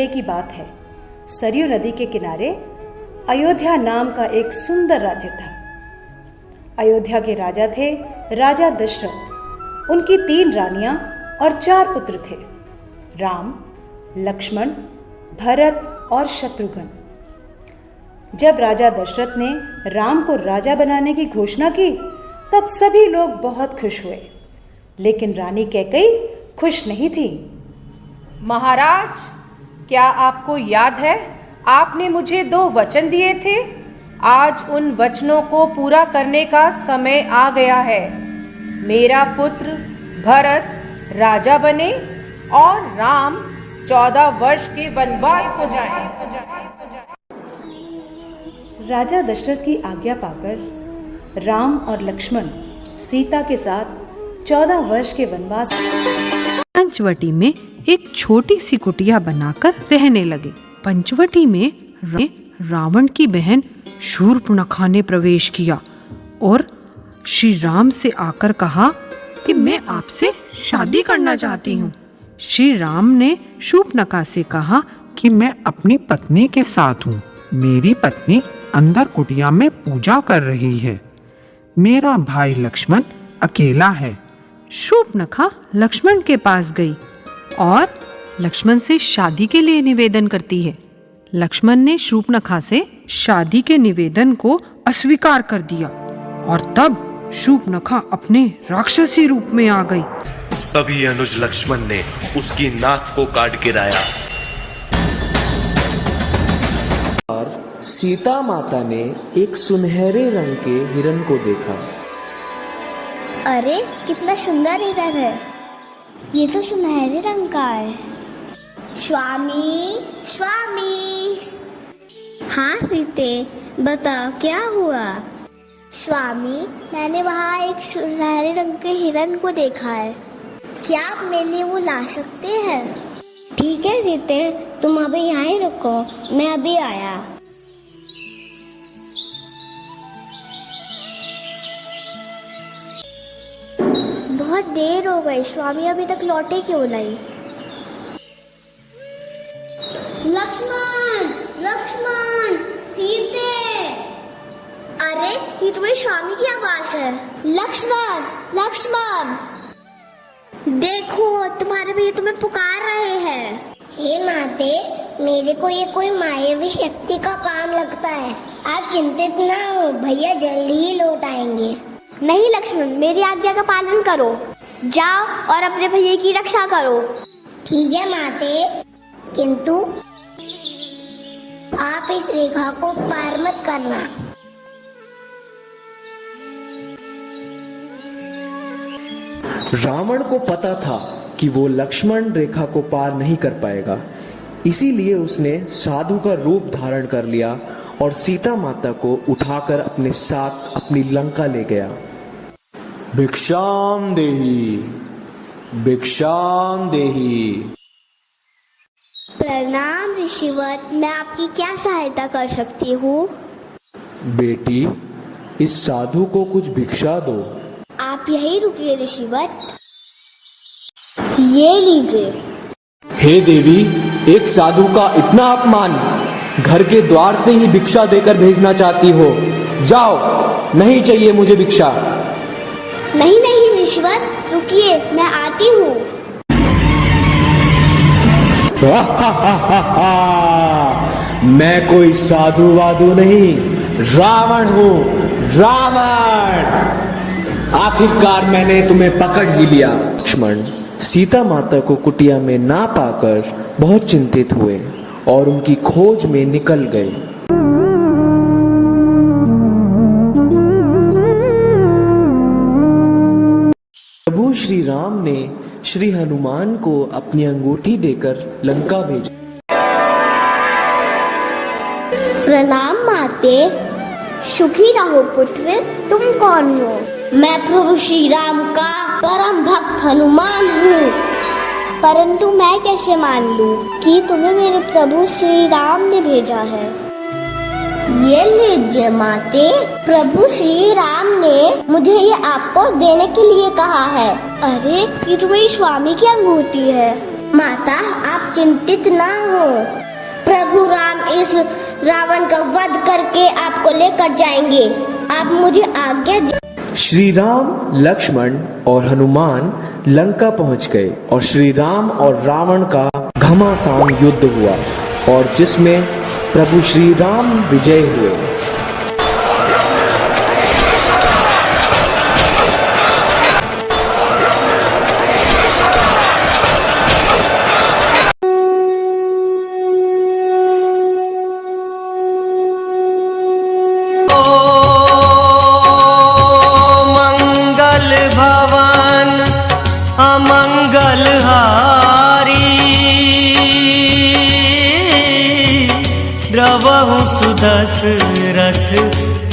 पहले की बात है। सरयू नदी के किनारे अयोध्या नाम का एक सुंदर राज्य था। अयोध्या के राजा थे राजा दशरथ। उनकी 3 रानियां और 4 पुत्र थे, राम, लक्ष्मण, भरत और शत्रुघ्न। जब राजा दशरथ ने राम को राजा बनाने की घोषणा की तब सभी लोग बहुत खुश हुए, लेकिन रानी कैकेयी खुश नहीं थी। महाराज, क्या आपको याद है आपने मुझे 2 वचन दिए थे? आज उन वचनों को पूरा करने का समय आ गया है। मेरा पुत्र भरत राजा बने और राम 14 वर्ष के वनवास को जाए। राजा दशरथ की आज्ञा पाकर राम और लक्ष्मण सीता के साथ 14 वर्ष के वनवास पंचवटी में एक छोटी सी कुटिया बनाकर रहने लगे। पंचवटी में रावण की बहन शूर्पणखा ने प्रवेश किया और श्री राम से आकर कहा कि मैं आपसे शादी करना चाहती हूँ। श्री राम ने शूर्पणखा से कहा कि मैं अपनी पत्नी के साथ हूँ। मेरी पत्नी अंदर कुटिया में पूजा कर रही है। मेरा भाई लक्ष्मण अकेला है। शूर्पणखा लक्ष्मण के पास गई और लक्ष्मण से शादी के लिए निवेदन करती है। लक्ष्मण ने शूर्पणखा से शादी के निवेदन को अस्वीकार कर दिया और तब शूर्पणखा अपने राक्षसी रूप में आ गई। तभी अनुज लक्ष्मण ने उसकी नाक को काट गिराया। और सीता माता ने एक सुनहरे रंग के हिरण को देखा। अरे कितना सुंदर हिरण है, ये तो सुनहरे रंग का है। स्वामी, स्वामी। हाँ सीते, बताओ क्या हुआ? स्वामी, मैंने वहाँ एक सुनहरे रंग के हिरण को देखा है, क्या आप मेरे लिए वो ला सकते हैं? ठीक है सीते, तुम अभी यहाँ ही रुको, मैं अभी आया। बहुत देर हो गई, स्वामी अभी तक लौटे क्यों नहीं? लक्ष्मण, लक्ष्मण, सीते। अरे ये तुम्हारे स्वामी की आवाज है। लक्ष्मण, लक्ष्मण, देखो तुम्हारे भैया तुम्हें पुकार रहे हैं। हे माते, मेरे को ये कोई मायावी शक्ति का काम लगता है। आप चिंतित ना हो, भैया जल्दी ही लौट आएंगे। नहीं लक्ष्मण, मेरी आज्ञा का पालन करो, जाओ और अपने भैया की रक्षा करो। ठीक है माते, किंतु आप इस रेखा को पार मत करना। रावण को पता था कि वो लक्ष्मण रेखा को पार नहीं कर पाएगा, इसीलिए उसने साधु का रूप धारण कर लिया और सीता माता को उठाकर अपने साथ अपनी लंका ले गया। भिक्षाम देहि, भिक्षाम देहि। प्रणाम ऋषिवत, मैं आपकी क्या सहायता कर सकती हूँ? बेटी, इस साधु को कुछ भिक्षा दो। आप यही रुकिए ऋषिवत, ये लीजिए। हे देवी, एक साधु का इतना अपमान, घर के द्वार से ही भिक्षा देकर भेजना चाहती हो? जाओ, नहीं चाहिए मुझे भिक्षा। नहीं नहीं ऋषिवत, रुकिए, मैं आती हूँ। मैं कोई साधु वाधु नहीं, रावण हूँ, रावण। आखिरकार मैंने तुम्हें पकड़ ही लिया। लक्ष्मण सीता माता को कुटिया में ना पाकर बहुत चिंतित हुए और उनकी खोज में निकल गए। प्रभु श्री राम ने श्री हनुमान को अपनी अंगूठी देकर लंका भेजा। प्रणाम माते, सुखी रहो पुत्र। तुम कौन हो? मैं प्रभु श्री राम का परम भक्त हनुमान हूँ, परंतु मैं कैसे मान लूँ कि तुम्हें मेरे प्रभु श्री राम ने भेजा है? ये लीजिए माते, प्रभु श्री राम ने मुझे ये आपको देने के लिए कहा है। अरे ये तुम्हारी स्वामी की अंगूठी है। माता, आप चिंतित ना हो। प्रभु राम इस रावण का वध करके आपको लेकर जाएंगे। आप मुझे आज्ञा दीजिए। श्री राम, लक्ष्मण और हनुमान लंका पहुंच गए और श्री राम और रावण का घमासान युद्ध हुआ और जिसमें प्रभु श्री राम विजय हुए। अमंगल हारी द्रवहु सुदशरथ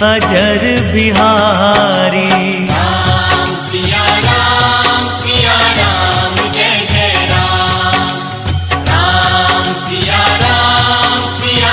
अजर बिहारी।